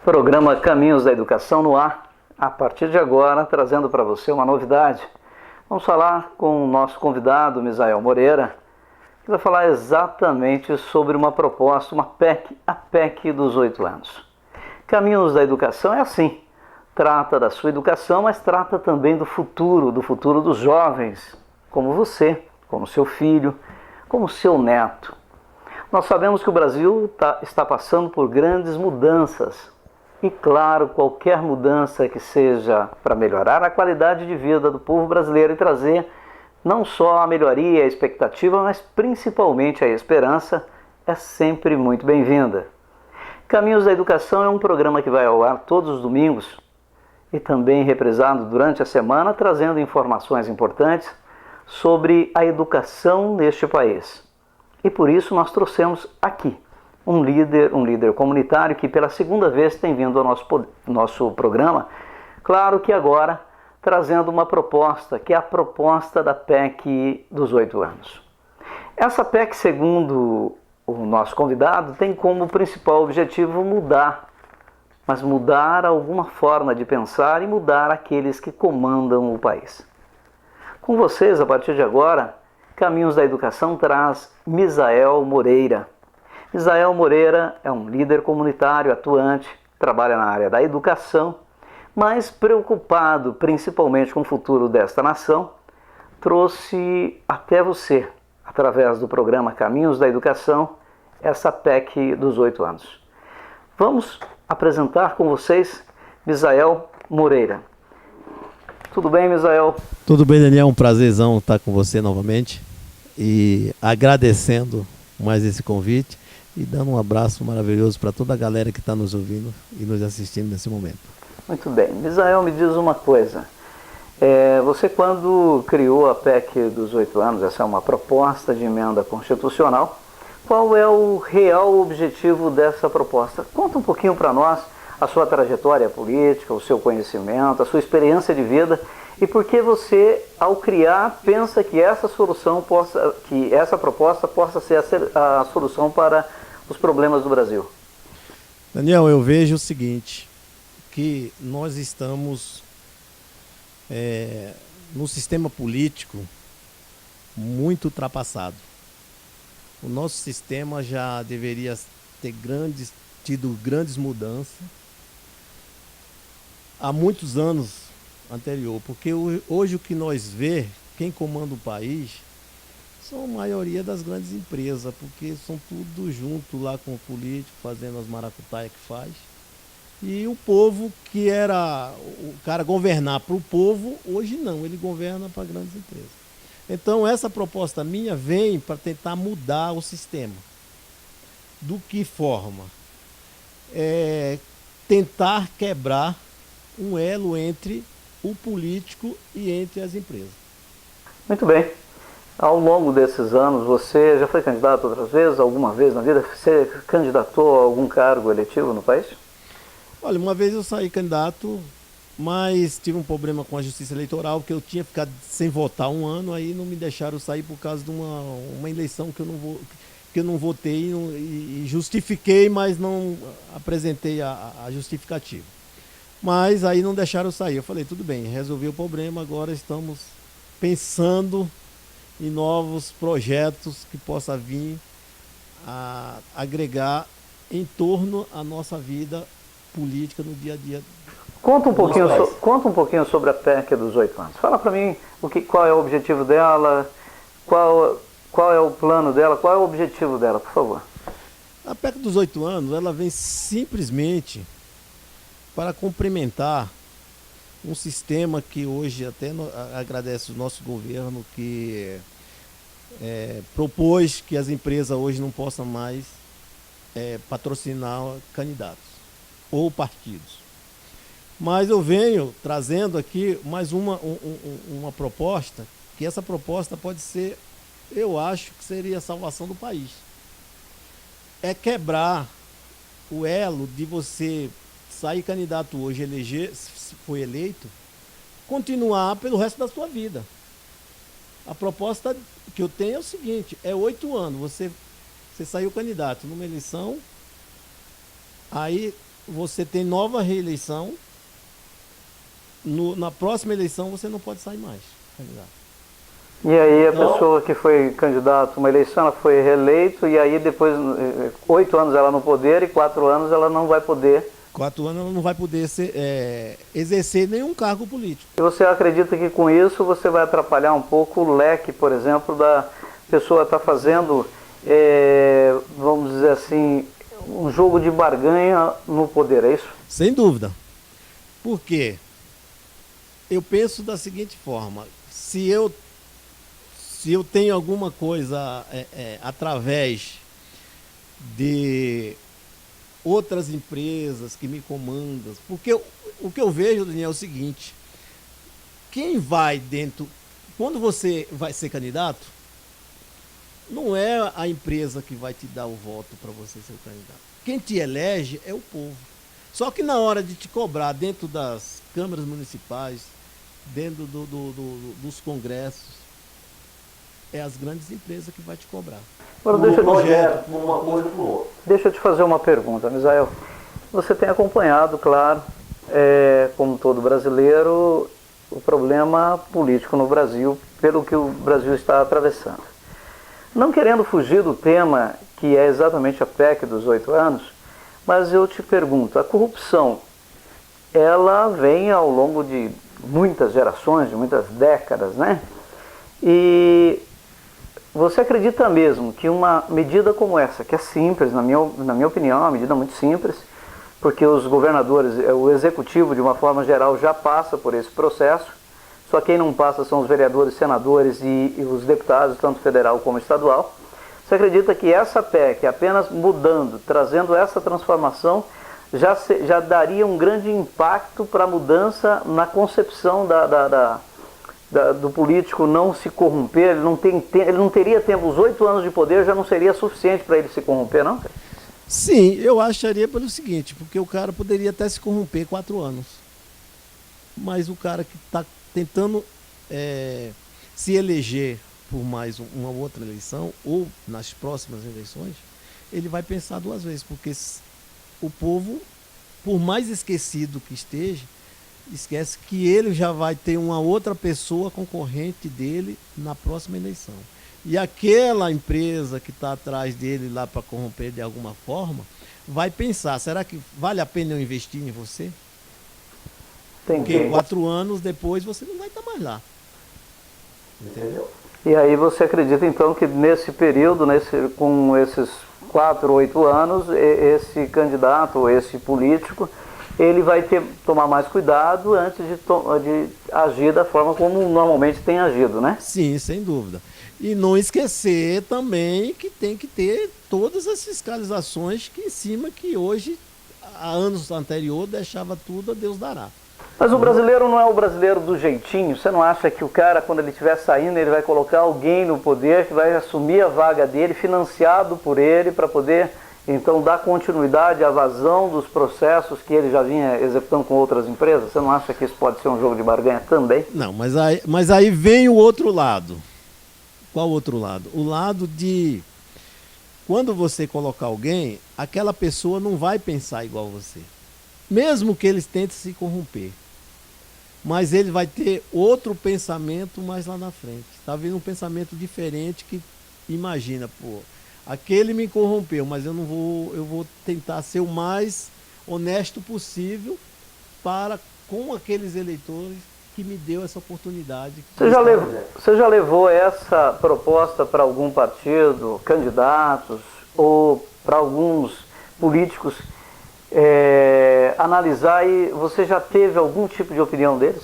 Programa Caminhos da Educação no ar, a partir de agora, trazendo para você uma novidade. Vamos falar com o nosso convidado, Misael Moreira, que vai falar exatamente sobre uma proposta, uma PEC, a PEC dos 8 anos. Caminhos da Educação é assim, trata da sua educação, mas trata também do futuro dos jovens, como você, como seu filho, como seu neto. Nós sabemos que o Brasil está passando por grandes mudanças. E claro, qualquer mudança que seja para melhorar a qualidade de vida do povo brasileiro e trazer não só a melhoria, a expectativa, mas principalmente a esperança, é sempre muito bem-vinda. Caminhos da Educação é um programa que vai ao ar todos os domingos e também reprisado durante a semana, trazendo informações importantes sobre a educação neste país. E por isso nós trouxemos aqui um líder comunitário que pela segunda vez tem vindo ao nosso programa, claro que agora trazendo uma proposta, que é a proposta da PEC dos 8 anos. Essa PEC, segundo o nosso convidado, tem como principal objetivo mudar, mas mudar alguma forma de pensar e mudar aqueles que comandam o país. Com vocês, a partir de agora, Caminhos da Educação traz Misael Moreira. Misael Moreira é um líder comunitário atuante, trabalha na área da educação, mas preocupado principalmente com o futuro desta nação, trouxe até você, através do programa Caminhos da Educação, essa PEC dos 8 anos. Vamos apresentar com vocês Misael Moreira. Tudo bem, Misael? Tudo bem, Daniel, um prazerzão estar com você novamente e agradecendo mais esse convite e dando um abraço maravilhoso para toda a galera que está nos ouvindo e nos assistindo nesse momento. Muito bem. Misael, me diz uma coisa. Você, quando criou a PEC dos 8 anos, essa é uma proposta de emenda constitucional, qual é o real objetivo dessa proposta? Conta um pouquinho para nós a sua trajetória política, o seu conhecimento, a sua experiência de vida e por que você, ao criar, pensa que essa proposta possa ser a solução para os problemas do Brasil. Daniel, eu vejo o seguinte, que nós estamos num sistema político muito ultrapassado. O nosso sistema já deveria ter tido grandes mudanças há muitos anos anterior, porque hoje o que nós vê, quem comanda o país, são a maioria das grandes empresas, porque são tudo junto lá com o político, fazendo as maracutaias que faz. E o povo, que era o cara governar para o povo, hoje não, ele governa para grandes empresas. Então essa proposta minha vem para tentar mudar o sistema. Do que forma? Tentar quebrar um elo entre o político e entre as empresas. Muito bem. Ao longo desses anos, você já foi candidato outras vezes, alguma vez na vida? Você candidatou a algum cargo eletivo no país? Olha, uma vez eu saí candidato, mas tive um problema com a justiça eleitoral, porque eu tinha ficado sem votar um ano, aí não me deixaram sair por causa de uma eleição que eu não votei e justifiquei, mas não apresentei a justificativa. Mas aí não deixaram sair. Eu falei, tudo bem, resolvi o problema, agora estamos pensando em novos projetos que possa vir a agregar em torno à nossa vida política no dia a dia. Conta um pouquinho sobre a PEC dos 8 anos. Fala para mim qual é o objetivo dela, qual é o plano dela, qual é o objetivo dela, por favor. A PEC dos 8 anos, ela vem simplesmente para complementar um sistema que hoje até agradece o nosso governo, que propôs que as empresas hoje não possam mais patrocinar candidatos ou partidos. Mas eu venho trazendo aqui mais uma proposta, que essa proposta pode ser, eu acho que seria a salvação do país. É quebrar o elo de você sair candidato hoje, eleger, se for eleito, continuar pelo resto da sua vida. A proposta que eu tenho é o seguinte, é 8 anos, você saiu candidato numa eleição, aí você tem nova reeleição. Na próxima eleição você não pode sair mais candidato. E aí a pessoa que foi candidato uma eleição, ela foi reeleita e aí depois 8 anos ela no poder e 4 anos ela não vai poder. 4 anos ela não vai poder exercer nenhum cargo político. E você acredita que com isso você vai atrapalhar um pouco o leque, por exemplo, da pessoa estar fazendo, vamos dizer assim, um jogo de barganha no poder, é isso? Sem dúvida. Por quê? Eu penso da seguinte forma, se eu tenho alguma coisa através de outras empresas que me comandam, porque o que eu vejo, Daniel, é o seguinte, quem vai dentro, quando você vai ser candidato, não é a empresa que vai te dar o voto para você ser o candidato. Quem te elege é o povo. Só que na hora de te cobrar dentro das câmaras municipais, dentro dos congressos, é as grandes empresas que vai te cobrar. Agora, deixa eu te fazer uma pergunta, Misael. Você tem acompanhado, claro, como todo brasileiro, o problema político no Brasil, pelo que o Brasil está atravessando. Não querendo fugir do tema, que é exatamente a PEC dos 8 anos, mas eu te pergunto, a corrupção, ela vem ao longo de muitas gerações, de muitas décadas, né? E você acredita mesmo que uma medida como essa, que é simples, na minha opinião, é uma medida muito simples, porque os governadores, o executivo, de uma forma geral, já passa por esse processo, só quem não passa são os vereadores, senadores e os deputados, tanto federal como estadual. Você acredita que essa PEC, apenas mudando, trazendo essa transformação, já daria um grande impacto para a mudança na concepção do político não se corromper? Ele não teria tempo, os 8 anos de poder já não seria suficiente para ele se corromper, não? Sim, eu acharia pelo seguinte, porque o cara poderia até se corromper 4 anos. Mas o cara que está tentando se eleger por mais uma outra eleição, ou nas próximas eleições, ele vai pensar 2 vezes, porque o povo, por mais esquecido que esteja, esquece que ele já vai ter uma outra pessoa concorrente dele na próxima eleição. E aquela empresa que está atrás dele lá para corromper de alguma forma, vai pensar, será que vale a pena eu investir em você? Entendi. Porque 4 anos depois você não vai estar mais lá. Entendeu? E aí você acredita então que nesse período, com esses 4, 8 anos, esse candidato, esse político, ele vai tomar mais cuidado antes de agir da forma como normalmente tem agido, né? Sim, sem dúvida. E não esquecer também que tem que ter todas as fiscalizações que em cima que hoje, há anos anterior, deixava tudo a Deus dará. Mas o brasileiro não é o brasileiro do jeitinho? Você não acha que o cara, quando ele estiver saindo, ele vai colocar alguém no poder que vai assumir a vaga dele, financiado por ele, para poder, então, dar continuidade à vazão dos processos que ele já vinha executando com outras empresas? Você não acha que isso pode ser um jogo de barganha também? Não, mas aí vem o outro lado. Qual outro lado? O lado de, quando você colocar alguém, aquela pessoa não vai pensar igual você. Mesmo que eles tentem se corromper. Mas ele vai ter outro pensamento mais lá na frente. Está vendo um pensamento diferente que imagina, pô, aquele me corrompeu, mas eu vou tentar ser o mais honesto possível para com aqueles eleitores que me deu essa oportunidade. Você já levou essa proposta para algum partido, candidatos, ou para alguns políticos analisar, e você já teve algum tipo de opinião deles?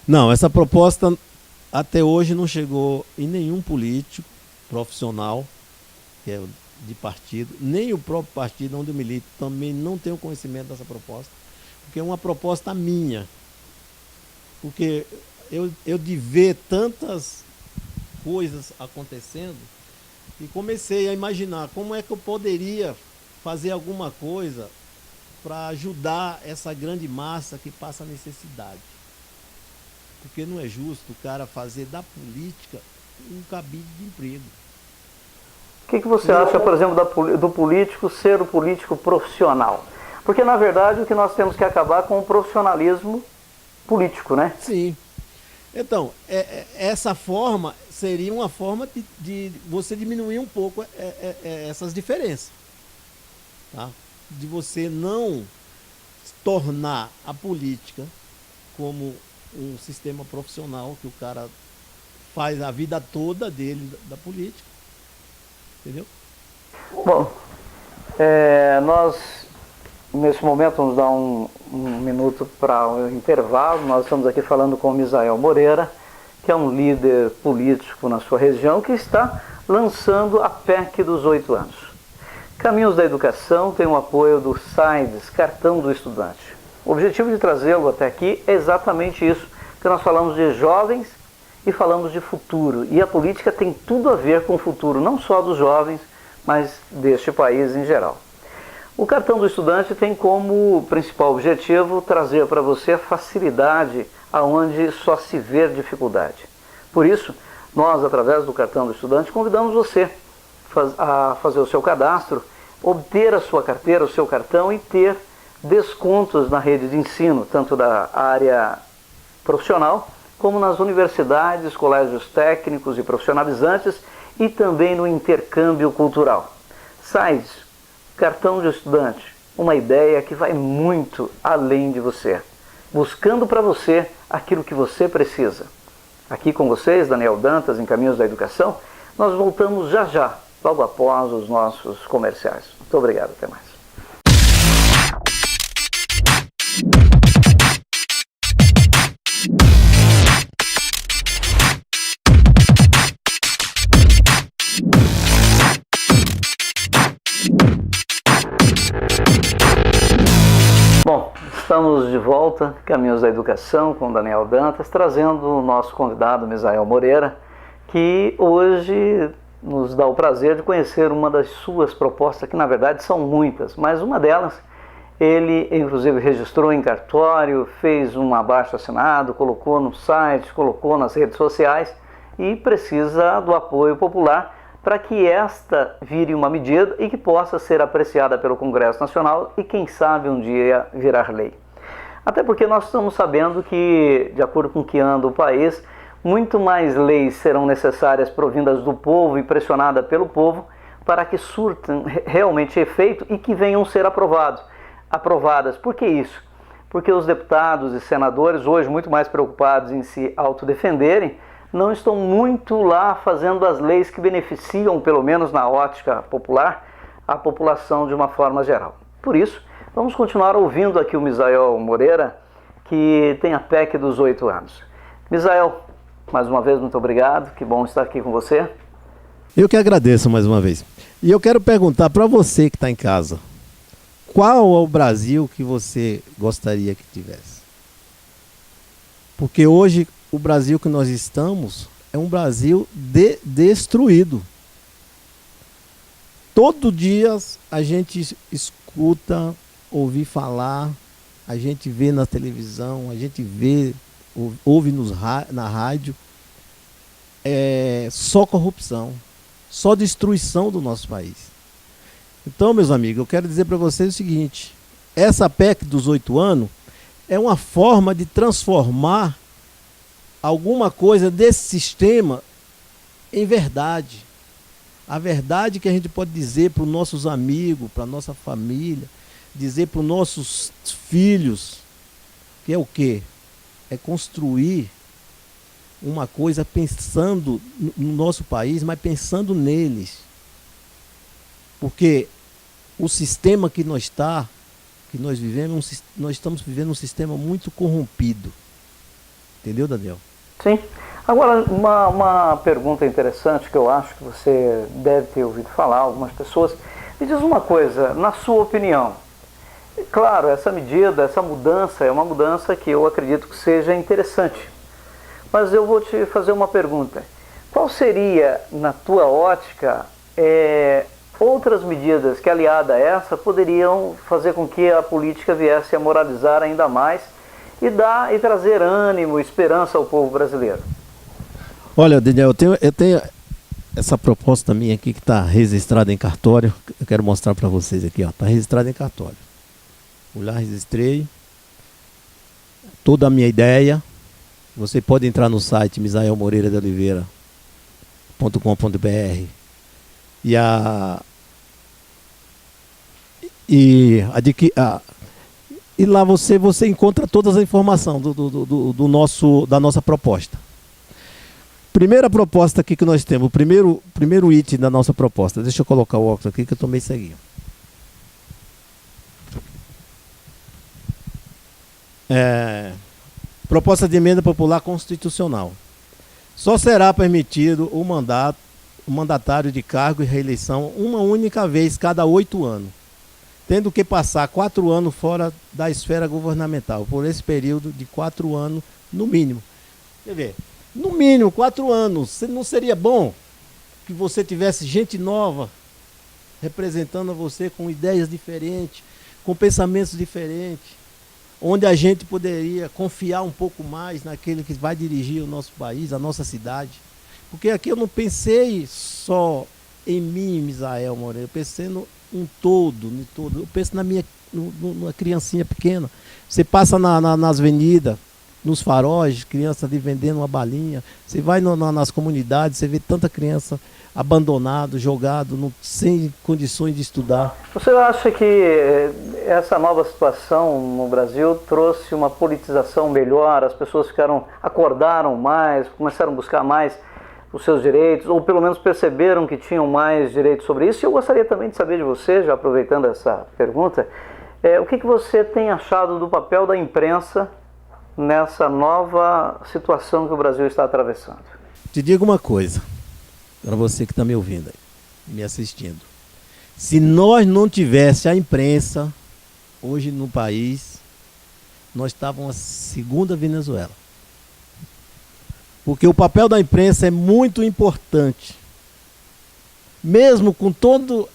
Não, essa proposta até hoje não chegou em nenhum político profissional, que é de partido, nem o próprio partido onde eu milito também não tem o conhecimento dessa proposta, porque é uma proposta minha. Porque eu de ver tantas coisas acontecendo, e comecei a imaginar como é que eu poderia fazer alguma coisa para ajudar essa grande massa que passa necessidade. Porque não é justo o cara fazer da política um cabide de emprego. O que você acha, por exemplo, do político ser o político profissional? Porque, na verdade, o que nós temos que acabar com o profissionalismo político, né? Sim. Então, essa forma seria uma forma de você diminuir um pouco essas diferenças. Tá? De você não tornar a política como um sistema profissional que o cara faz a vida toda dele da política. Entendeu? Bom, nós nesse momento vamos dar um minuto para o intervalo. Nós estamos aqui falando com o Misael Moreira, que é um líder político na sua região, que está lançando a PEC dos 8 anos. Caminhos da Educação tem o apoio do SAIDES, Cartão do Estudante. O objetivo de trazê-lo até aqui é exatamente isso, que nós falamos de jovens e falamos de futuro. E a política tem tudo a ver com o futuro, não só dos jovens, mas deste país em geral. O Cartão do Estudante tem como principal objetivo trazer para você a facilidade aonde só se vê dificuldade. Por isso, nós, através do Cartão do Estudante, convidamos você a fazer o seu cadastro, obter a sua carteira, o seu cartão e ter descontos na rede de ensino, tanto da área profissional, como nas universidades, colégios técnicos e profissionalizantes e também no intercâmbio cultural. SAIDES, Cartão de Estudante, uma ideia que vai muito além de você, buscando para você aquilo que você precisa. Aqui com vocês, Daniel Dantas, em Caminhos da Educação, nós voltamos já já, logo após os nossos comerciais. Muito obrigado, até mais. Bom, estamos de volta, Caminhos da Educação, com Daniel Dantas, trazendo o nosso convidado, Misael Moreira, que hoje nos dá o prazer de conhecer uma das suas propostas, que na verdade são muitas, mas uma delas ele inclusive registrou em cartório, fez um abaixo-assinado, colocou no site, colocou nas redes sociais e precisa do apoio popular para que esta vire uma medida e que possa ser apreciada pelo Congresso Nacional e, quem sabe, um dia virar lei. Até porque nós estamos sabendo que, de acordo com o que anda o país, muito mais leis serão necessárias provindas do povo e pressionadas pelo povo para que surtam realmente efeito e que venham ser aprovadas. Por que isso? Porque os deputados e senadores, hoje muito mais preocupados em se autodefenderem, não estão muito lá fazendo as leis que beneficiam, pelo menos na ótica popular, a população de uma forma geral. Por isso, vamos continuar ouvindo aqui o Misael Moreira, que tem a PEC dos 8 anos. Misael, mais uma vez, muito obrigado, que bom estar aqui com você. Eu que agradeço mais uma vez. E eu quero perguntar para você que está em casa, qual é o Brasil que você gostaria que tivesse? Porque hoje o Brasil que nós estamos é um Brasil destruído. Todo dia a gente escuta, ouve falar, a gente vê na televisão, a gente ouve na rádio, só corrupção, só destruição do nosso país. Então, meus amigos, eu quero dizer para vocês o seguinte, essa PEC dos 8 anos é uma forma de transformar alguma coisa desse sistema em verdade. A verdade que a gente pode dizer para os nossos amigos, para a nossa família, dizer para os nossos filhos, que é o quê? É construir uma coisa pensando no nosso país, mas pensando neles. Porque o sistema que nós vivemos, nós estamos vivendo um sistema muito corrompido. Entendeu, Daniel? Sim. Agora, uma pergunta interessante que eu acho que você deve ter ouvido falar, algumas pessoas. Me diz uma coisa, na sua opinião, claro, essa medida, essa mudança é uma mudança que eu acredito que seja interessante. Mas eu vou te fazer uma pergunta. Qual seria, na tua ótica, outras medidas que, aliada a essa, poderiam fazer com que a política viesse a moralizar ainda mais e trazer ânimo, esperança ao povo brasileiro? Olha, Daniel, eu tenho essa proposta minha aqui que está registrada em cartório. Eu quero mostrar para vocês aqui, ó. Está registrada em cartório. Eu já registrei toda a minha ideia. Você pode entrar no site misaelmoreiradeoliveira.com.br e lá você encontra todas as informações da nossa proposta. Primeira proposta aqui que nós temos, o primeiro item da nossa proposta. Deixa eu colocar o óculos aqui que eu tô meio ceguinho. Proposta de emenda popular constitucional. Só será permitido o mandatário de cargo e reeleição uma única vez cada 8 anos, tendo que passar 4 anos fora da esfera governamental, por esse período de 4 anos no mínimo. Quer ver? No mínimo 4 anos. Não seria bom que você tivesse gente nova representando a você com ideias diferentes, com pensamentos diferentes, onde a gente poderia confiar um pouco mais naquele que vai dirigir o nosso país, a nossa cidade? Porque aqui eu não pensei só em mim, Misael Moreira, eu pensei em todo. Eu penso numa criancinha pequena. Você passa nas avenidas, nos faróis, criança ali vendendo uma balinha. Você vai nas comunidades, você vê tanta criança abandonado, jogado, sem condições de estudar. Você acha que essa nova situação no Brasil trouxe uma politização melhor? As pessoas acordaram mais, começaram a buscar mais os seus direitos, ou pelo menos perceberam que tinham mais direitos sobre isso? E eu gostaria também de saber de você, já aproveitando essa pergunta, o que você tem achado do papel da imprensa nessa nova situação que o Brasil está atravessando? Te digo uma coisa, para você que está me ouvindo aí, me assistindo. Se nós não tivéssemos a imprensa hoje no país, nós estávamos a segunda Venezuela. Porque o papel da imprensa é muito importante. Mesmo com toda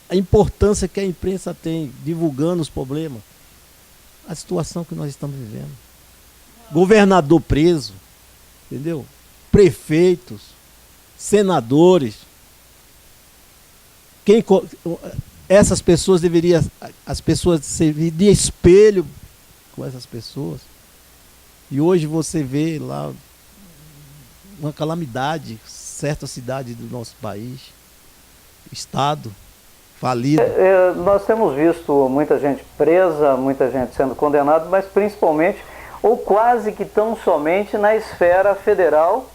a importância que a imprensa tem, divulgando os problemas, a situação que nós estamos vivendo. Governador preso, entendeu? Prefeitos, senadores. Essas pessoas as pessoas servir de espelho com essas pessoas. E hoje você vê lá uma calamidade, certa cidade do nosso país, estado falido. Nós temos visto muita gente presa, muita gente sendo condenada, mas principalmente, ou quase que tão somente na esfera federal,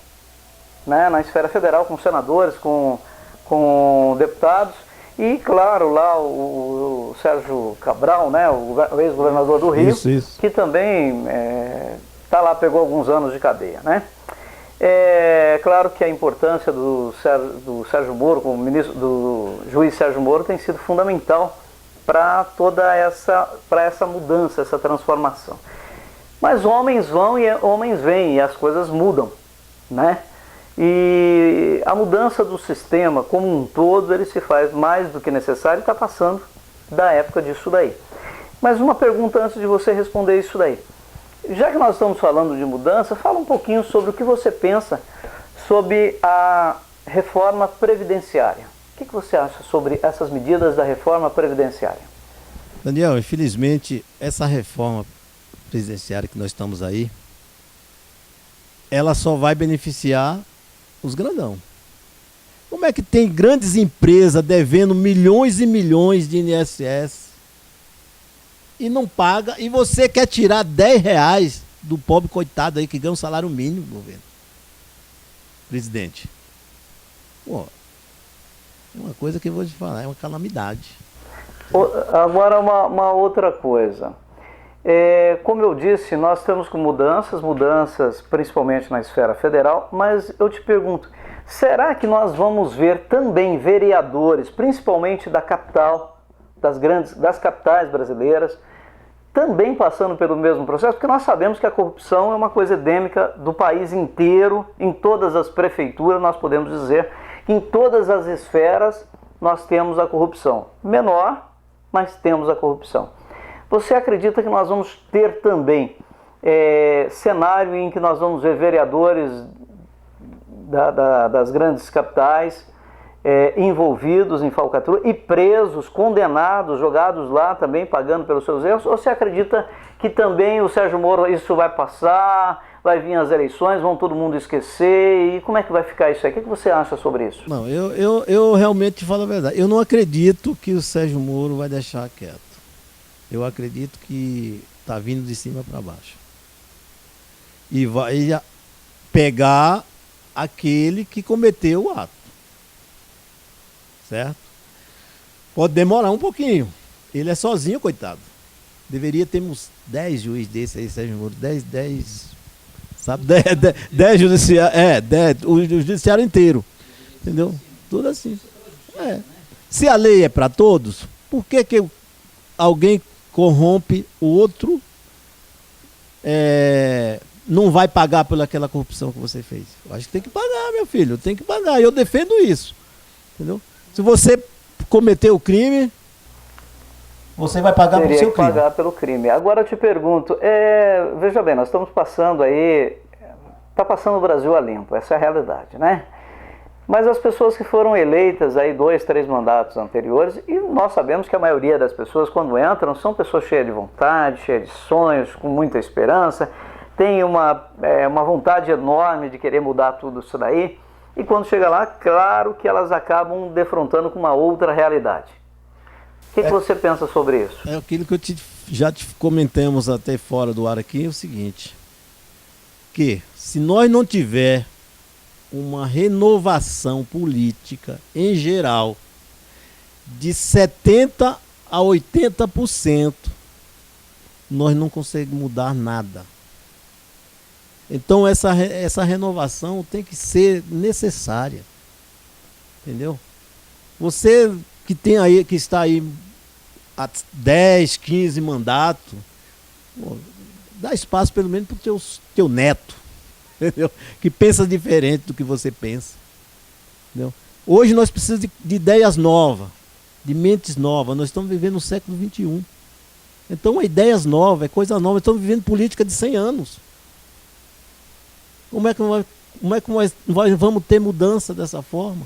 né? Na esfera federal, com senadores, com deputados, e claro, lá o Sérgio Cabral, né? O ex-governador do Rio, isso. Que também tá lá, pegou alguns anos de cadeia, né? É claro que a importância do Sérgio Moro, como ministro, do juiz Sérgio Moro, tem sido fundamental para toda essa mudança, essa transformação. Mas homens vão e homens vêm, e as coisas mudam, né? E a mudança do sistema como um todo, ele se faz mais do que necessário e está passando da época disso daí. Mas uma pergunta antes de você responder isso daí. Já que nós estamos falando de mudança, fala um pouquinho sobre o que você pensa sobre a reforma previdenciária. O que você acha sobre essas medidas da reforma previdenciária? Daniel, infelizmente, essa reforma previdenciária que nós estamos aí, ela só vai beneficiar os grandão. Como é que tem grandes empresas devendo milhões e milhões de INSS e não paga, e você quer tirar R$10 do pobre coitado aí que ganha um salário mínimo, governo? Presidente. Pô, é uma coisa que eu vou te falar, é uma calamidade. Agora uma outra coisa. Como eu disse, nós temos mudanças principalmente na esfera federal, mas eu te pergunto, será que nós vamos ver também vereadores, principalmente da capital, das capitais brasileiras, também passando pelo mesmo processo? Porque nós sabemos que a corrupção é uma coisa endêmica do país inteiro, em todas as prefeituras, nós podemos dizer que em todas as esferas nós temos a corrupção. Menor, mas temos a corrupção. Você acredita que nós vamos ter também cenário em que nós vamos ver vereadores das grandes capitais envolvidos em falcatrua e presos, condenados, jogados lá também, pagando pelos seus erros? Ou você acredita que também o Sérgio Moro, isso vai passar, vai vir as eleições, vão todo mundo esquecer, e como é que vai ficar isso aí? O que você acha sobre isso? Não, eu realmente te falo a verdade. Eu não acredito que o Sérgio Moro vai deixar quieto. Eu acredito que está vindo de cima para baixo. E vai pegar aquele que cometeu o ato. Certo? Pode demorar um pouquinho. Ele é sozinho, coitado. Deveria ter uns 10 juízes desses aí, Sérgio Moro. 10, sabe? 10 judiciários. 10, o judiciário inteiro. Entendeu? Tudo assim. Se a lei é para todos, por que alguém corrompe o outro, não vai pagar pelaquela corrupção que você fez? Eu acho que tem que pagar, meu filho. Tem que pagar. Eu defendo isso. Entendeu? Se você cometeu o crime, você vai pagar pelo seu crime. Teria que pagar pelo crime. Agora eu te pergunto, veja bem, nós estamos passando aí, está passando o Brasil a limpo, essa é a realidade, né? Mas as pessoas que foram eleitas aí 2, 3 mandatos anteriores, e nós sabemos que a maioria das pessoas quando entram são pessoas cheias de vontade, cheias de sonhos, com muita esperança, tem uma vontade enorme de querer mudar tudo isso daí. E quando chega lá, claro que elas acabam defrontando com uma outra realidade. O que você pensa sobre isso? É aquilo que já te comentamos até fora do ar aqui, é o seguinte, que se nós não tiver uma renovação política em geral de 70% a 80%, nós não conseguimos mudar nada. Então essa renovação tem que ser necessária. Entendeu? Você que está aí há 10, 15 mandatos, dá espaço pelo menos para o teu neto, entendeu? Que pensa diferente do que você pensa. Entendeu? Hoje nós precisamos de ideias novas, de mentes novas. Nós estamos vivendo no século XXI. Então ideias novas, coisa nova. Nós estamos vivendo política de 100 anos. Como é que nós vamos ter mudança dessa forma?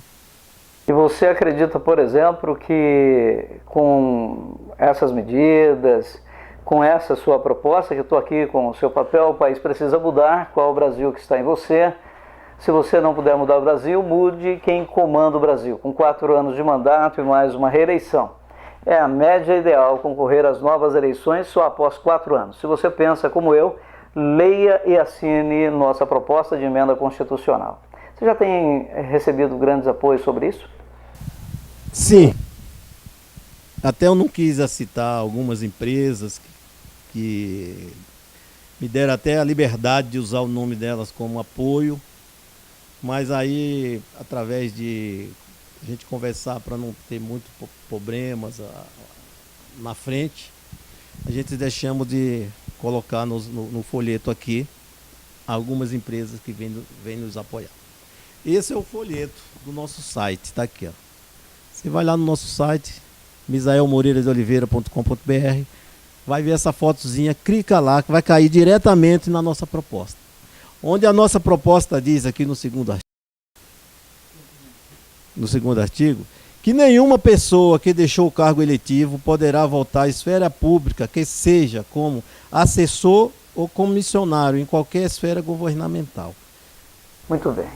E você acredita, por exemplo, que com essas medidas, com essa sua proposta, que eu estou aqui com o seu papel, o país precisa mudar, qual é o Brasil que está em você? Se você não puder mudar o Brasil, mude quem comanda o Brasil, com 4 anos de mandato e mais uma reeleição. É a média ideal concorrer às novas eleições só após 4 anos. Se você pensa como eu, leia e assine nossa proposta de emenda constitucional. Você já tem recebido grandes apoios sobre isso? Sim. Até eu não quis citar algumas empresas que me deram até a liberdade de usar o nome delas como apoio, mas aí, através de a gente conversar para não ter muitos problemas na frente, a gente deixamos de colocar no folheto aqui algumas empresas que vêm nos apoiar. Esse é o folheto do nosso site, está aqui, ó. Você vai lá no nosso site, misaelmoreiradeoliveira.com.br, vai ver essa fotozinha, clica lá, que vai cair diretamente na nossa proposta. Onde a nossa proposta diz aqui no segundo artigo, que nenhuma pessoa que deixou o cargo eletivo poderá voltar à esfera pública, que seja como assessor ou comissionário em qualquer esfera governamental. Muito bem.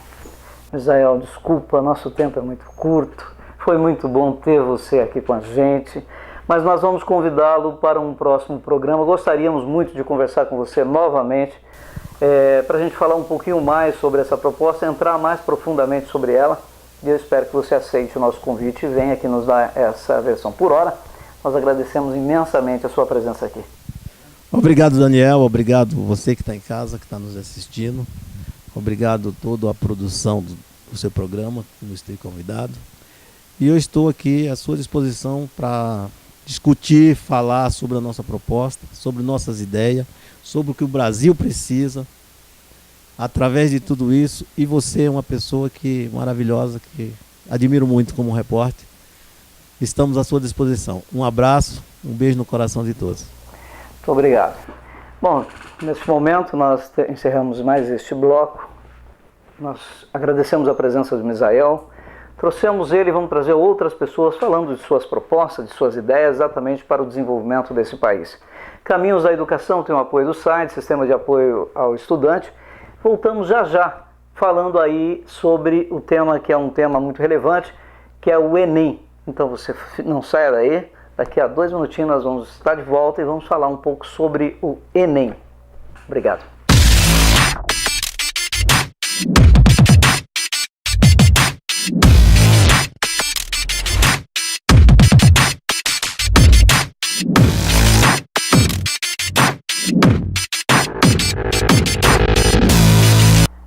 Misael, desculpa, nosso tempo é muito curto. Foi muito bom ter você aqui com a gente, mas nós vamos convidá-lo para um próximo programa. Gostaríamos muito de conversar com você novamente, para a gente falar um pouquinho mais sobre essa proposta, entrar mais profundamente sobre ela. E eu espero que você aceite o nosso convite e venha aqui nos dar essa versão. Por hora, nós agradecemos imensamente a sua presença aqui. Obrigado, Daniel. Obrigado você que está em casa, que está nos assistindo. Obrigado a toda a produção do seu programa, que nos tem convidado. E eu estou aqui à sua disposição para discutir, falar sobre a nossa proposta, sobre nossas ideias, sobre o que o Brasil precisa. Através de tudo isso, e você é uma pessoa maravilhosa, que admiro muito como repórter. Estamos à sua disposição. Um abraço, um beijo no coração de todos. Muito obrigado. Bom, neste momento nós encerramos mais este bloco. Nós agradecemos a presença de Misael. Trouxemos ele e vamos trazer outras pessoas falando de suas propostas, de suas ideias, exatamente para o desenvolvimento desse país. Caminhos da Educação tem o apoio do SAID, Sistema de Apoio ao Estudante. Voltamos já falando aí sobre o tema que é um tema muito relevante, que é o Enem. Então você não saia daí, daqui a 2 minutinhos nós vamos estar de volta e vamos falar um pouco sobre o Enem. Obrigado.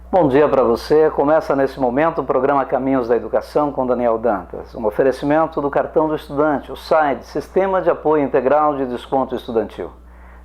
Bom dia para você. Começa nesse momento o programa Caminhos da Educação com Daniel Dantas. Um oferecimento do cartão do estudante, o SAID, Sistema de Apoio Integral de Desconto Estudantil.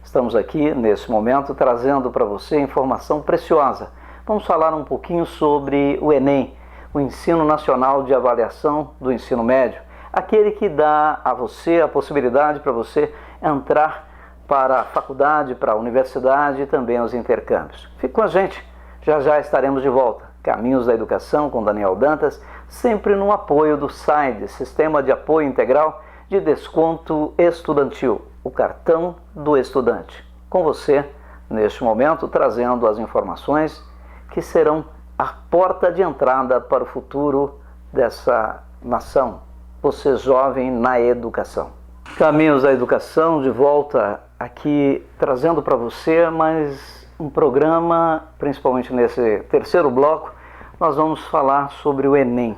Estamos aqui, nesse momento, trazendo para você informação preciosa. Vamos falar um pouquinho sobre o Enem, o Ensino Nacional de Avaliação do Ensino Médio, aquele que dá a você a possibilidade para você entrar para a faculdade, para a universidade e também aos intercâmbios. Fique com a gente. Já estaremos de volta. Caminhos da Educação com Daniel Dantas, sempre no apoio do SAID, Sistema de Apoio Integral de Desconto Estudantil, o cartão do estudante. Com você, neste momento, trazendo as informações que serão a porta de entrada para o futuro dessa nação. Você jovem na educação. Caminhos da Educação de volta aqui, trazendo para você mais um programa, principalmente nesse terceiro bloco, nós vamos falar sobre o Enem.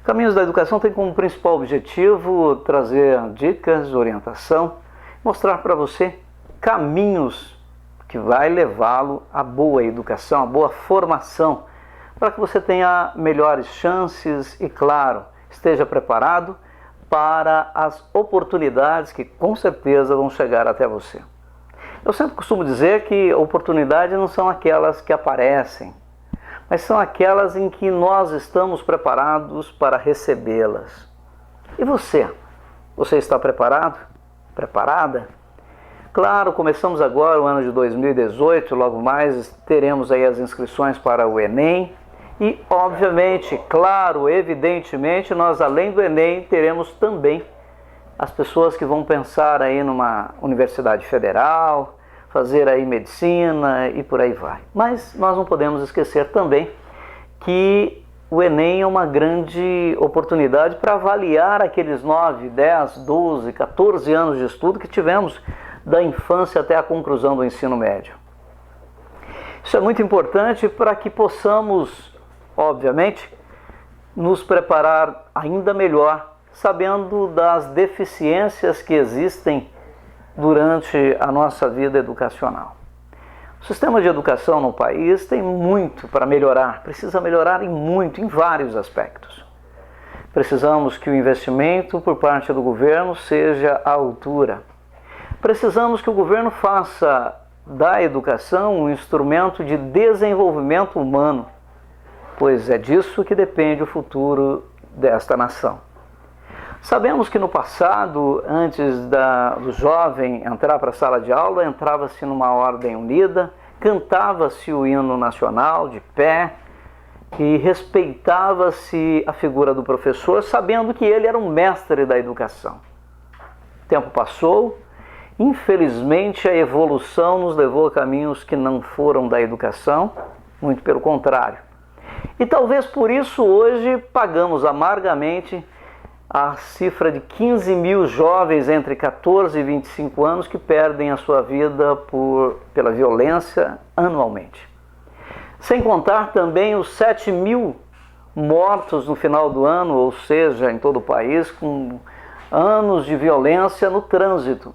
Caminhos da Educação tem como principal objetivo trazer dicas, orientação, mostrar para você caminhos que vai levá-lo à boa educação, à boa formação, para que você tenha melhores chances e, claro, esteja preparado para as oportunidades que com certeza vão chegar até você. Eu sempre costumo dizer que oportunidades não são aquelas que aparecem, mas são aquelas em que nós estamos preparados para recebê-las. E você? Você está preparado? Preparada? Claro, começamos agora o ano de 2018, logo mais teremos aí as inscrições para o Enem e, obviamente, claro, evidentemente, nós além do Enem teremos também as pessoas que vão pensar aí numa universidade federal, fazer aí medicina e por aí vai. Mas nós não podemos esquecer também que o Enem é uma grande oportunidade para avaliar aqueles 9, 10, 12, 14 anos de estudo que tivemos da infância até a conclusão do ensino médio. Isso é muito importante para que possamos, obviamente, nos preparar ainda melhor, sabendo das deficiências que existem durante a nossa vida educacional. O sistema de educação no país tem muito para melhorar, precisa melhorar em vários aspectos. Precisamos que o investimento por parte do governo seja à altura. Precisamos que o governo faça da educação um instrumento de desenvolvimento humano, pois é disso que depende o futuro desta nação. Sabemos que no passado, antes do jovem entrar para a sala de aula, entrava-se numa ordem unida, cantava-se o hino nacional de pé e respeitava-se a figura do professor, sabendo que ele era um mestre da educação. O tempo passou, infelizmente a evolução nos levou a caminhos que não foram da educação, muito pelo contrário. E talvez por isso hoje pagamos amargamente a cifra de 15 mil jovens entre 14 e 25 anos que perdem a sua vida pela violência anualmente. Sem contar também os 7 mil mortos no final do ano, ou seja, em todo o país, com anos de violência no trânsito.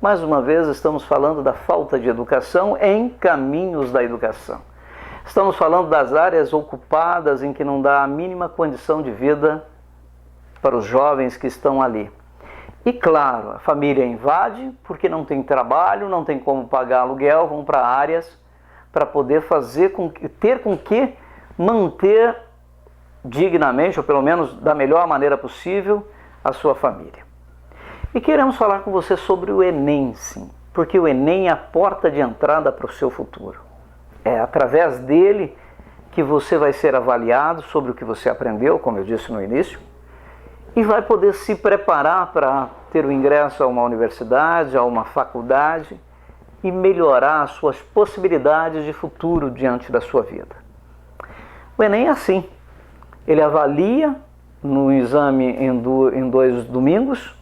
Mais uma vez, estamos falando da falta de educação em caminhos da educação. Estamos falando das áreas ocupadas em que não dá a mínima condição de vida para os jovens que estão ali. E claro, a família invade porque não tem trabalho, não tem como pagar aluguel, vão para áreas para poder ter com que manter dignamente, ou pelo menos da melhor maneira possível, a sua família. E queremos falar com você sobre o Enem, sim, porque o Enem é a porta de entrada para o seu futuro. É através dele que você vai ser avaliado sobre o que você aprendeu, como eu disse no início, e vai poder se preparar para ter o ingresso a uma universidade, a uma faculdade e melhorar as suas possibilidades de futuro diante da sua vida. O Enem é assim, ele avalia no exame em 2 domingos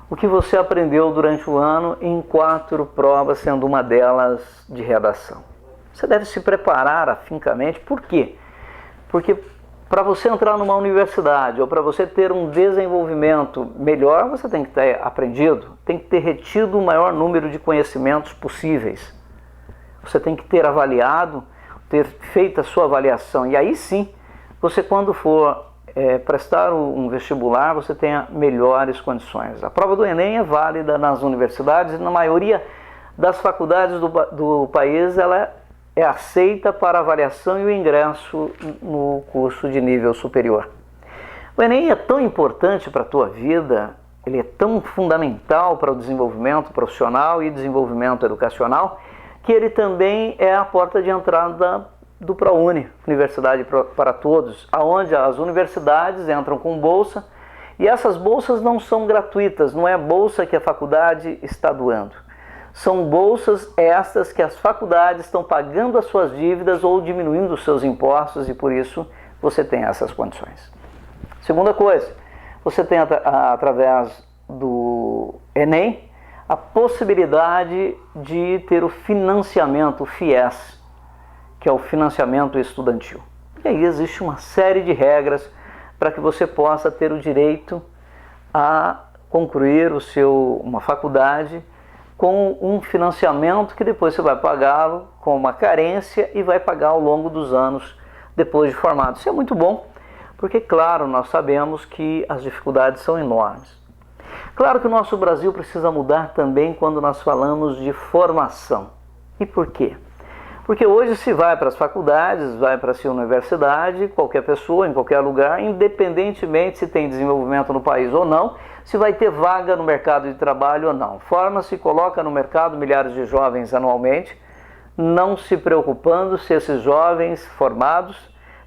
o que você aprendeu durante o ano em 4 provas, sendo uma delas de redação. Você deve se preparar afincamente, por quê? Porque para você entrar numa universidade ou para você ter um desenvolvimento melhor, você tem que ter aprendido, tem que ter retido o maior número de conhecimentos possíveis. Você tem que ter avaliado, ter feito a sua avaliação. E aí sim, você quando for prestar um vestibular, você tenha melhores condições. A prova do Enem é válida nas universidades e na maioria das faculdades do país ela é aceita para avaliação e o ingresso no curso de nível superior. O Enem é tão importante para a tua vida, ele é tão fundamental para o desenvolvimento profissional e desenvolvimento educacional, que ele também é a porta de entrada do ProUni, Universidade para Todos, onde as universidades entram com bolsa, e essas bolsas não são gratuitas, não é bolsa que a faculdade está doando. São bolsas estas que as faculdades estão pagando as suas dívidas ou diminuindo os seus impostos e por isso você tem essas condições. Segunda coisa, você tem através do Enem a possibilidade de ter o financiamento, o FIES, que é o financiamento estudantil. E aí existe uma série de regras para que você possa ter o direito a concluir uma faculdade com um financiamento que depois você vai pagá-lo com uma carência e vai pagar ao longo dos anos depois de formado. Isso é muito bom, porque, claro, nós sabemos que as dificuldades são enormes. Claro que o nosso Brasil precisa mudar também quando nós falamos de formação. E por quê? Porque hoje se vai para as faculdades, vai para a universidade, qualquer pessoa, em qualquer lugar, independentemente se tem desenvolvimento no país ou não, se vai ter vaga no mercado de trabalho ou não. Forma-se, coloca no mercado milhares de jovens anualmente, não se preocupando se esses jovens formados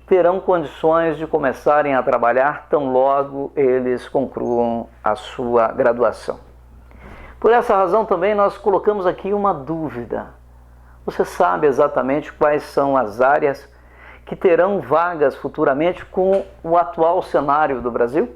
terão condições de começarem a trabalhar tão logo eles concluam a sua graduação. Por essa razão também nós colocamos aqui uma dúvida. Você sabe exatamente quais são as áreas que terão vagas futuramente com o atual cenário do Brasil?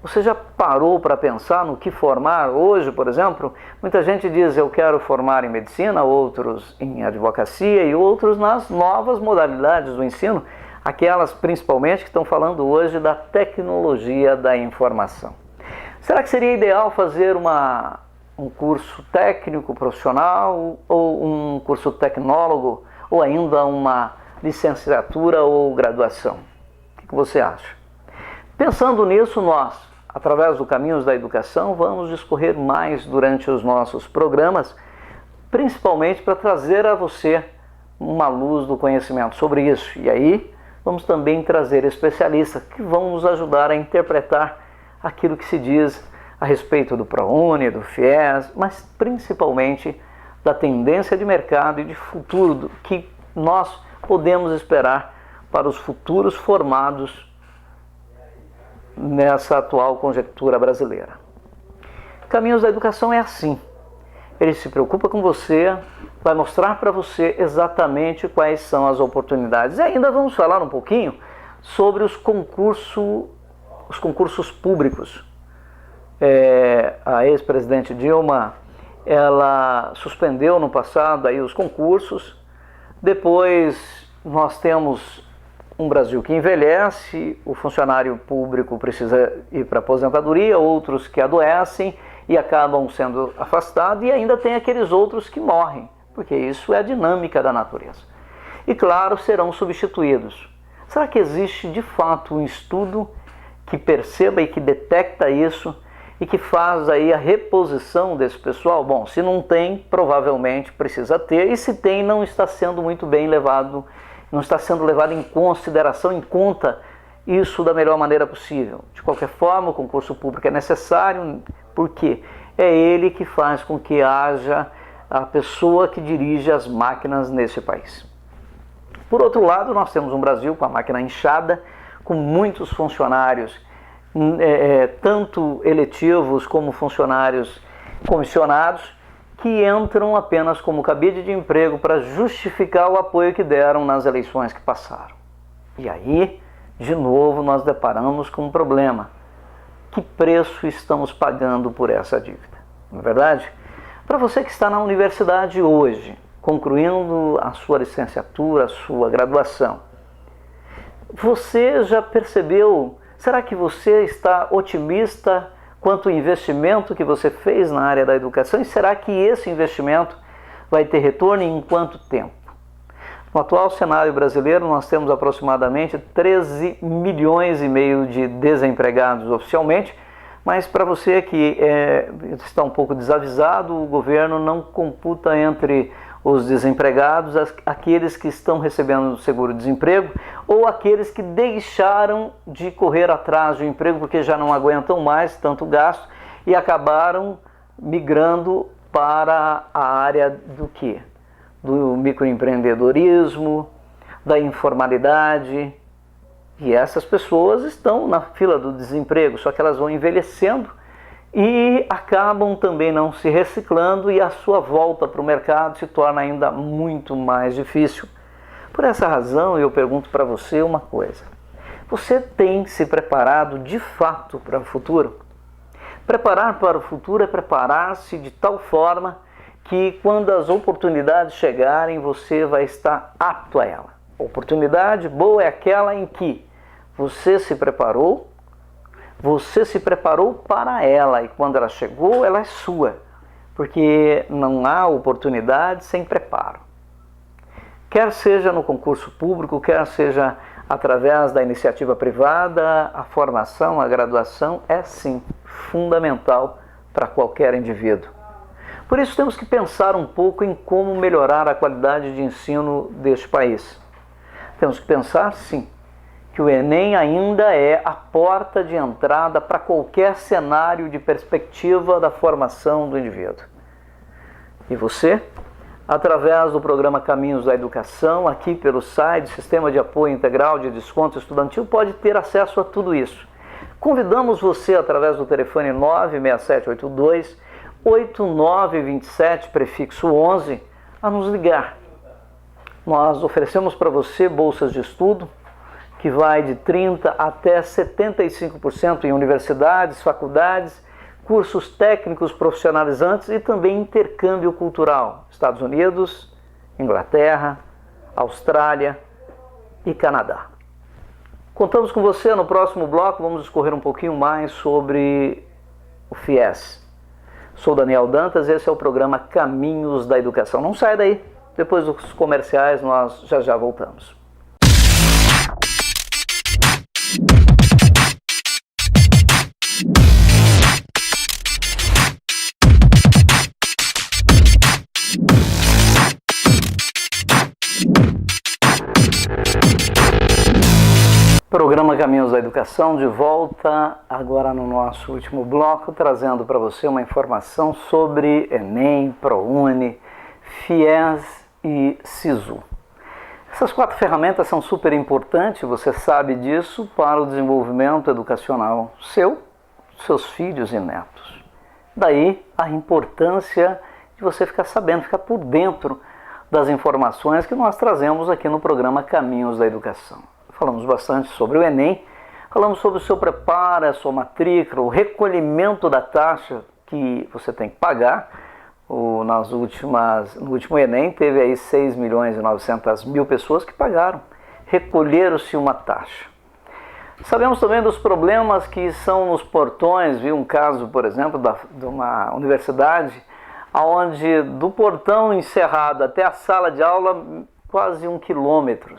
Você já parou para pensar no que formar hoje, por exemplo? Muita gente diz, eu quero formar em medicina, outros em advocacia e outros nas novas modalidades do ensino, aquelas principalmente que estão falando hoje da tecnologia da informação. Será que seria ideal fazer um curso técnico profissional ou um curso tecnólogo ou ainda uma licenciatura ou graduação? O que você acha? Pensando nisso, nós, através do Caminhos da Educação, vamos discorrer mais durante os nossos programas, principalmente para trazer a você uma luz do conhecimento sobre isso. E aí vamos também trazer especialistas que vão nos ajudar a interpretar aquilo que se diz a respeito do ProUni, do FIES, mas principalmente da tendência de mercado e de futuro que nós podemos esperar para os futuros formados nessa atual conjectura brasileira. Caminhos da Educação é assim. Ele se preocupa com você, vai mostrar para você exatamente quais são as oportunidades. E ainda vamos falar um pouquinho sobre os concursos públicos. A ex-presidente Dilma, ela suspendeu no passado aí os concursos. Depois nós temos um Brasil que envelhece, o funcionário público precisa ir para a aposentadoria, outros que adoecem e acabam sendo afastados, e ainda tem aqueles outros que morrem, porque isso é a dinâmica da natureza. E claro, serão substituídos. Será que existe de fato um estudo que perceba e que detecta isso e que faz aí a reposição desse pessoal? Bom, se não tem, provavelmente precisa ter, e se tem, não está sendo muito bem levado, não está sendo levado em consideração, em conta isso da melhor maneira possível. De qualquer forma, o concurso público é necessário, porque é ele que faz com que haja a pessoa que dirige as máquinas nesse país. Por outro lado, nós temos um Brasil com a máquina inchada, com muitos funcionários, tanto eletivos como funcionários comissionados, que entram apenas como cabide de emprego para justificar o apoio que deram nas eleições que passaram. E aí, de novo, nós deparamos com um problema. Que preço estamos pagando por essa dívida? Não é verdade? Para você que está na universidade hoje, concluindo a sua licenciatura, a sua graduação, você já percebeu, será que você está otimista quanto ao investimento que você fez na área da educação? E será que esse investimento vai ter retorno e em quanto tempo? No atual cenário brasileiro, nós temos aproximadamente 13 milhões e meio de desempregados oficialmente, mas para você que está um pouco desavisado, o governo não computa entre os desempregados aqueles que estão recebendo o seguro-desemprego ou aqueles que deixaram de correr atrás de um emprego porque já não aguentam mais tanto gasto e acabaram migrando para a área do quê? Do microempreendedorismo, da informalidade. E essas pessoas estão na fila do desemprego, só que elas vão envelhecendo e acabam também não se reciclando e a sua volta para o mercado se torna ainda muito mais difícil. Por essa razão, eu pergunto para você uma coisa. Você tem se preparado de fato para o futuro? Preparar para o futuro é preparar-se de tal forma que quando as oportunidades chegarem, você vai estar apto a ela. Oportunidade boa é aquela em que você se preparou para ela e quando ela chegou, ela é sua, porque não há oportunidade sem preparo. Quer seja no concurso público, quer seja através da iniciativa privada, a formação, a graduação é sim fundamental para qualquer indivíduo. Por isso temos que pensar um pouco em como melhorar a qualidade de ensino deste país. Temos que pensar, sim, que o Enem ainda é a porta de entrada para qualquer cenário de perspectiva da formação do indivíduo. E você, através do programa Caminhos da Educação, aqui pelo site Sistema de Apoio Integral de Desconto Estudantil, pode ter acesso a tudo isso. Convidamos você, através do telefone 96782-8927, prefixo 11, a nos ligar. Nós oferecemos para você bolsas de estudo, que vai de 30% até 75% em universidades, faculdades, cursos técnicos profissionalizantes e também intercâmbio cultural. Estados Unidos, Inglaterra, Austrália e Canadá. Contamos com você no próximo bloco, vamos discorrer um pouquinho mais sobre o FIES. Sou Daniel Dantas e esse é o programa Caminhos da Educação. Não sai daí, depois dos comerciais nós já voltamos. Programa Caminhos da Educação de volta agora no nosso último bloco, trazendo para você uma informação sobre Enem, ProUni, FIES e SISU. Essas 4 ferramentas são super importantes, você sabe disso, para o desenvolvimento educacional seu, seus filhos e netos. Daí a importância de você ficar sabendo, ficar por dentro das informações que nós trazemos aqui no programa Caminhos da Educação. Falamos bastante sobre o Enem, falamos sobre o seu preparo, a sua matrícula, o recolhimento da taxa que você tem que pagar. No último Enem teve aí 6.900.000 pessoas que pagaram, recolheram-se uma taxa. Sabemos também dos problemas que são nos portões, vi um caso, por exemplo, de uma universidade, onde do portão encerrado até a sala de aula, quase 1 quilômetro.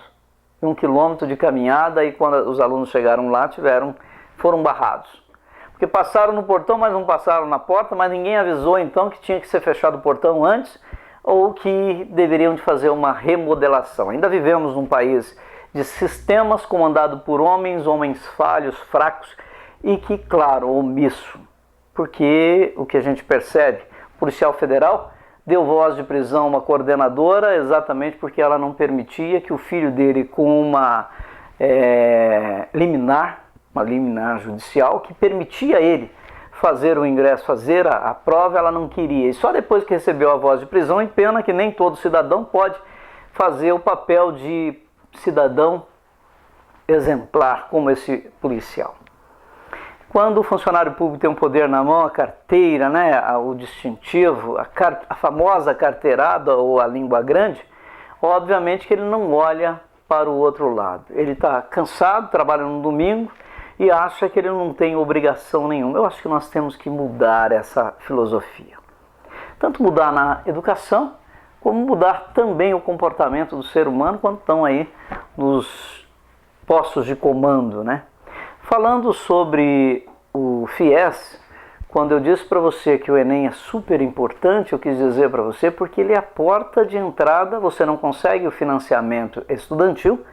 1 quilômetro de caminhada, e quando os alunos chegaram lá, foram barrados. Porque passaram no portão, mas não passaram na porta, mas ninguém avisou então que tinha que ser fechado o portão antes, ou que deveriam de fazer uma remodelação. Ainda vivemos num país de sistemas comandado por homens falhos, fracos, e que, claro, omisso. Porque o que a gente percebe, o policial federal deu voz de prisão a uma coordenadora exatamente porque ela não permitia que o filho dele, com uma liminar judicial, que permitia ele fazer o ingresso, fazer a prova, ela não queria. E só depois que recebeu a voz de prisão, em pena que nem todo cidadão pode fazer o papel de cidadão exemplar como esse policial. Quando o funcionário público tem um poder na mão, a carteira, né, o distintivo, a famosa carteirada ou a língua grande, obviamente que ele não olha para o outro lado. Ele está cansado, trabalha no domingo e acha que ele não tem obrigação nenhuma. Eu acho que nós temos que mudar essa filosofia. Tanto mudar na educação, como mudar também o comportamento do ser humano quando estão aí nos postos de comando, né? Falando sobre o FIES, quando eu disse para você que o Enem é super importante, eu quis dizer para você porque ele é a porta de entrada. Você não consegue o financiamento estudantil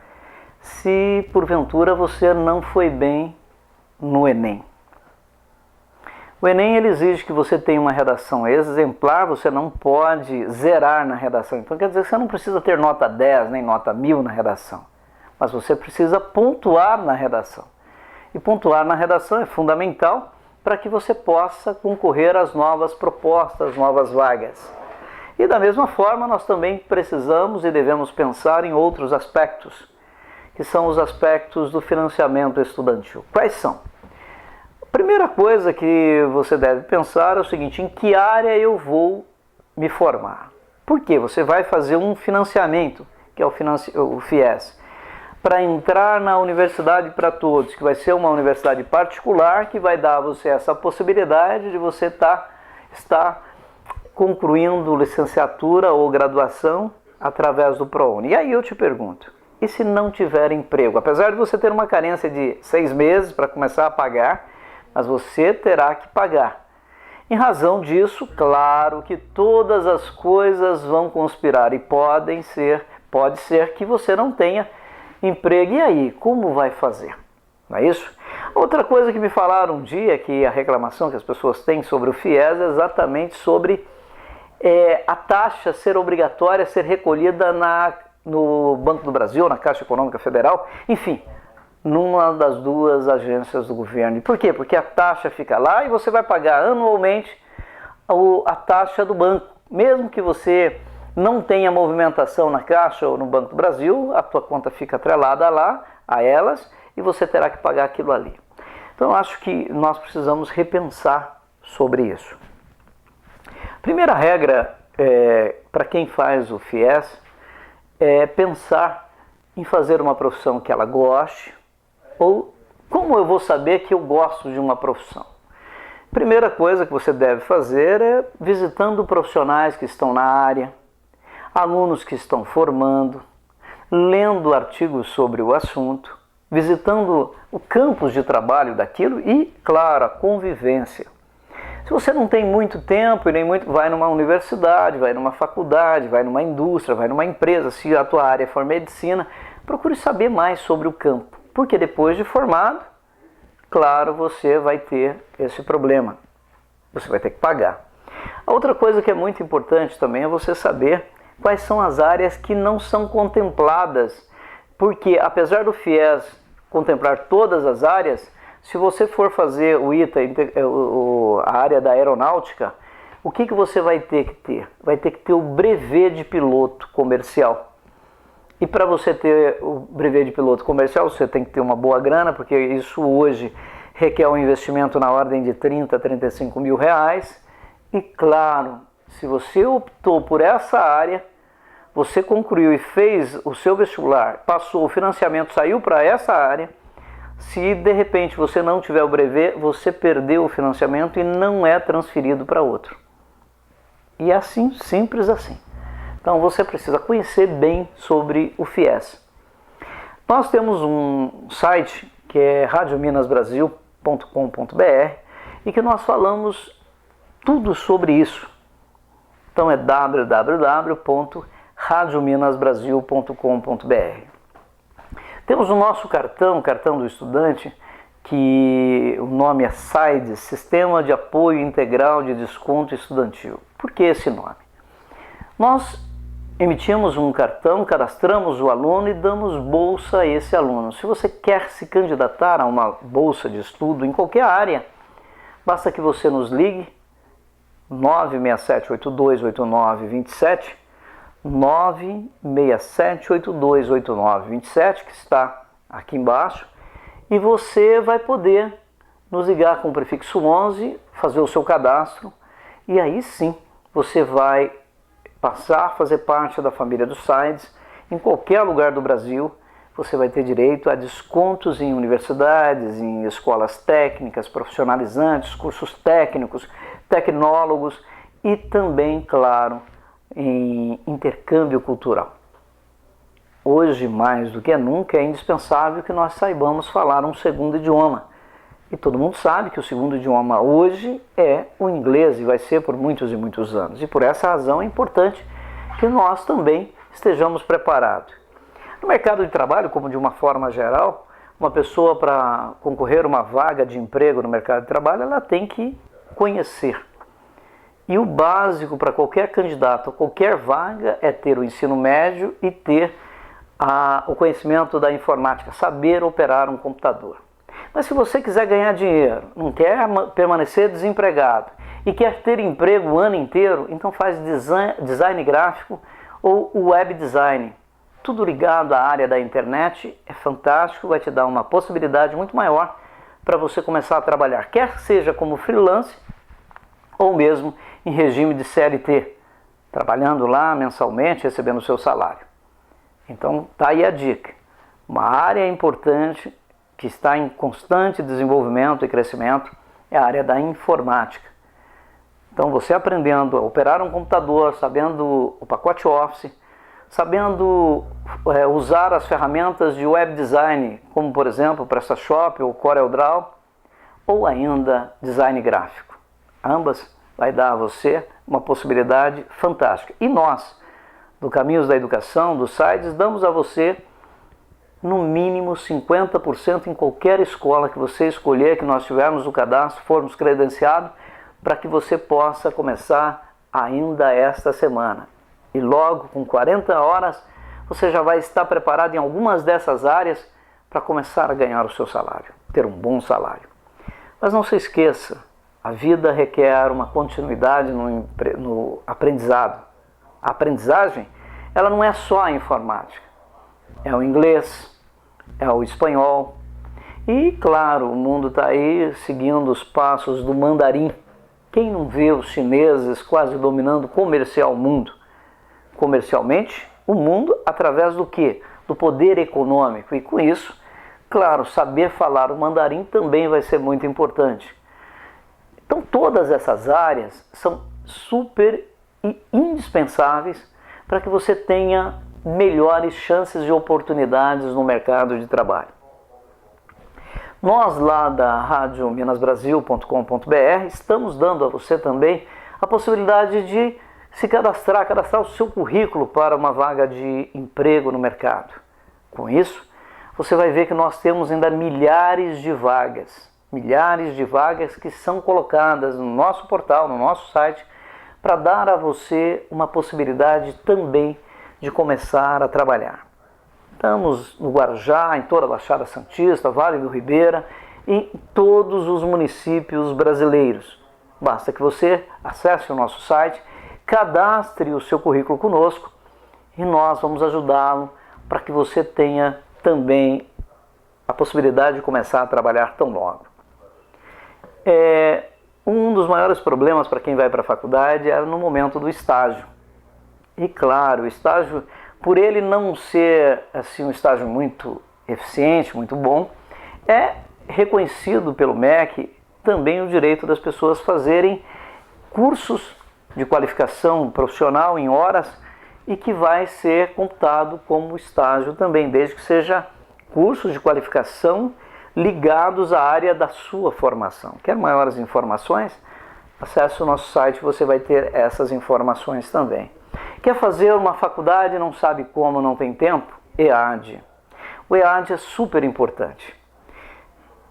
se porventura você não foi bem no Enem. O Enem ele exige que você tenha uma redação exemplar, você não pode zerar na redação. Então quer dizer que você não precisa ter nota 10 nem nota 1000 na redação, mas você precisa pontuar na redação. E pontuar na redação é fundamental para que você possa concorrer às novas propostas, novas vagas. E da mesma forma nós também precisamos e devemos pensar em outros aspectos, que são os aspectos do financiamento estudantil. Quais são? A primeira coisa que você deve pensar é o seguinte: em que área eu vou me formar? Por quê? Você vai fazer um financiamento, que é o FIES, para entrar na Universidade para Todos, que vai ser uma universidade particular que vai dar a você essa possibilidade de você estar concluindo licenciatura ou graduação através do ProUni. E aí eu te pergunto, e se não tiver emprego? Apesar de você ter uma carência de 6 meses para começar a pagar, mas você terá que pagar. Em razão disso, claro que todas as coisas vão conspirar e pode ser que você não tenha emprego. E aí, como vai fazer? Não é isso? Outra coisa que me falaram um dia, que a reclamação que as pessoas têm sobre o FIES é exatamente sobre a taxa ser obrigatória, ser recolhida no Banco do Brasil, na Caixa Econômica Federal, enfim, numa das duas agências do governo. E por quê? Porque a taxa fica lá e você vai pagar anualmente a taxa do banco. Mesmo que você não tenha movimentação na Caixa ou no Banco do Brasil, a tua conta fica atrelada lá, a elas, e você terá que pagar aquilo ali. Então eu acho que nós precisamos repensar sobre isso. Primeira regra para quem faz o FIES é pensar em fazer uma profissão que ela goste, ou como eu vou saber que eu gosto de uma profissão? Primeira coisa que você deve fazer é visitando profissionais que estão na área, alunos que estão formando, lendo artigos sobre o assunto, visitando o campus de trabalho daquilo e, claro, a convivência. Se você não tem muito tempo e nem muito, vai numa universidade, vai numa faculdade, vai numa indústria, vai numa empresa. Se a tua área for medicina, procure saber mais sobre o campo, porque depois de formado, claro, você vai ter esse problema. Você vai ter que pagar. A outra coisa que é muito importante também é você saber quais são as áreas que não são contempladas, porque apesar do FIES contemplar todas as áreas, se você for fazer o ITA, a área da aeronáutica, o que você vai ter que ter? Vai ter que ter o brevet de piloto comercial. E para você ter o brevet de piloto comercial, você tem que ter uma boa grana, porque isso hoje requer um investimento na ordem de 30 a 35 mil reais. E claro, se você optou por essa área, você concluiu e fez o seu vestibular, passou o financiamento, saiu para essa área, se de repente você não tiver o brevet, você perdeu o financiamento e não é transferido para outro. E é assim, simples assim. Então você precisa conhecer bem sobre o FIES. Nós temos um site que é radiominasbrasil.com.br e que nós falamos tudo sobre isso. Então é www.radiominasbrasil.com.br. Temos o nosso cartão, o cartão do estudante, que o nome é SAIDES, Sistema de Apoio Integral de Desconto Estudantil. Por que esse nome? Nós emitimos um cartão, cadastramos o aluno e damos bolsa a esse aluno. Se você quer se candidatar a uma bolsa de estudo em qualquer área, basta que você nos ligue 967828927, 967828927, que está aqui embaixo, e você vai poder nos ligar com o prefixo 11, fazer o seu cadastro, e aí sim você vai passar a fazer parte da família do Sides. Em qualquer lugar do Brasil, você vai ter direito a descontos em universidades, em escolas técnicas, profissionalizantes, cursos técnicos, tecnólogos e também, claro, em intercâmbio cultural. Hoje, mais do que nunca, é indispensável que nós saibamos falar um segundo idioma. E todo mundo sabe que o segundo idioma hoje é o inglês e vai ser por muitos e muitos anos. E por essa razão é importante que nós também estejamos preparados. No mercado de trabalho, como de uma forma geral, uma pessoa para concorrer a uma vaga de emprego no mercado de trabalho, ela tem que conhecer. E o básico para qualquer candidato a qualquer vaga é ter o ensino médio e ter o conhecimento da informática, saber operar um computador. Mas se você quiser ganhar dinheiro, não quer permanecer desempregado e quer ter emprego o ano inteiro, então faz design gráfico ou web design. Tudo ligado à área da internet é fantástico, vai te dar uma possibilidade muito maior para você começar a trabalhar, quer seja como freelance ou mesmo em regime de CLT, trabalhando lá mensalmente, recebendo o seu salário. Então tá aí a dica. Uma área importante que está em constante desenvolvimento e crescimento é a área da informática. Então você aprendendo a operar um computador, sabendo o pacote Office, sabendo usar as ferramentas de web design, como por exemplo PrestaShop ou CorelDRAW, ou ainda design gráfico. Ambas vai dar a você uma possibilidade fantástica. E nós, do Caminhos da Educação, do Sides, damos a você no mínimo 50% em qualquer escola que você escolher, que nós tivermos o cadastro, formos credenciados, para que você possa começar ainda esta semana. E logo com 40 horas, você já vai estar preparado em algumas dessas áreas para começar a ganhar o seu salário, ter um bom salário. Mas não se esqueça, a vida requer uma continuidade no aprendizado. A aprendizagem, ela não é só a informática, é o inglês, é o espanhol e, claro, o mundo está aí seguindo os passos do mandarim. Quem não vê os chineses quase dominando comercialmente, o mundo através do quê? Do poder econômico. E com isso, claro, saber falar o mandarim também vai ser muito importante. Então todas essas áreas são super e indispensáveis para que você tenha melhores chances e oportunidades no mercado de trabalho. Nós lá da radiominasbrasil.com.br estamos dando a você também a possibilidade de se cadastrar o seu currículo para uma vaga de emprego no mercado. Com isso, você vai ver que nós temos ainda milhares de vagas que são colocadas no nosso portal, no nosso site, para dar a você uma possibilidade também de começar a trabalhar. Estamos no Guarujá, em toda a Baixada Santista, Vale do Ribeira, em todos os municípios brasileiros. Basta que você acesse o nosso site, cadastre o seu currículo conosco e nós vamos ajudá-lo para que você tenha também a possibilidade de começar a trabalhar tão logo. Um dos maiores problemas para quem vai para a faculdade é no momento do estágio. E claro, o estágio, por ele não ser assim, um estágio muito eficiente, muito bom, é reconhecido pelo MEC também o direito das pessoas fazerem cursos de qualificação profissional em horas e que vai ser computado como estágio também, desde que seja cursos de qualificação ligados à área da sua formação. Quer maiores informações? Acesse o nosso site, você vai ter essas informações também. Quer fazer uma faculdade e não sabe como, não tem tempo? EAD. O EAD é super importante.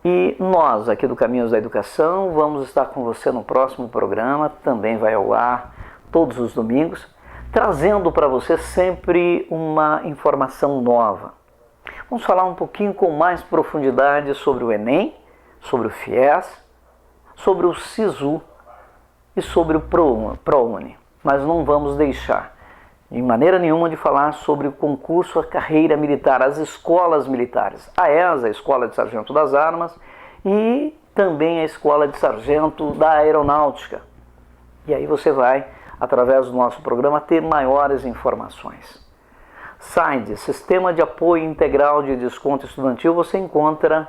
E nós, aqui do Caminhos da Educação, vamos estar com você no próximo programa, também vai ao ar todos os domingos, trazendo para você sempre uma informação nova. Vamos falar um pouquinho com mais profundidade sobre o Enem, sobre o FIES, sobre o SISU e sobre o ProUni. Mas não vamos deixar de maneira nenhuma de falar sobre o concurso, a carreira militar, as escolas militares, a ESA, a Escola de Sargento das Armas, e também a Escola de Sargento da Aeronáutica. E aí você vai, através do nosso programa, ter maiores informações. SAID, Sistema de Apoio Integral de Desconto Estudantil, você encontra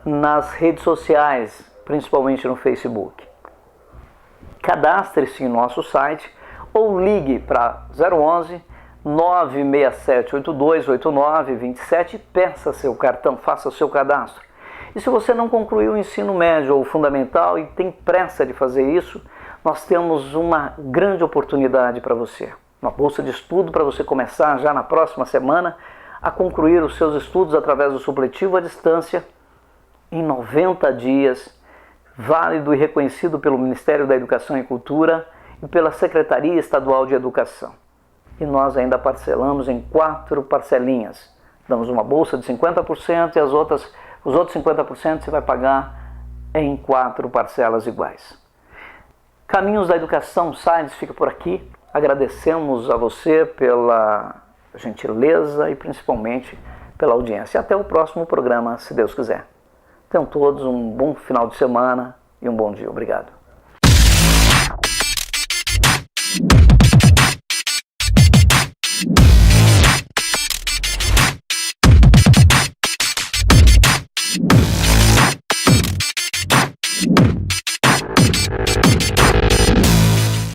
nas redes sociais, principalmente no Facebook. Cadastre-se em nosso site ou ligue para 011 967 828927 e peça seu cartão, faça seu cadastro. E se você não concluiu o ensino médio ou fundamental e tem pressa de fazer isso, nós temos uma grande oportunidade para você. Uma bolsa de estudo para você começar já na próxima semana a concluir os seus estudos através do supletivo à distância em 90 dias, válido e reconhecido pelo Ministério da Educação e Cultura e pela Secretaria Estadual de Educação. E nós ainda parcelamos em 4 parcelinhas. Damos uma bolsa de 50% e os outros 50% você vai pagar em 4 parcelas iguais. Caminhos da Educação SAIDS fica por aqui. Agradecemos a você pela gentileza e principalmente pela audiência. Até o próximo programa, se Deus quiser. Tenham todos um bom final de semana e um bom dia. Obrigado.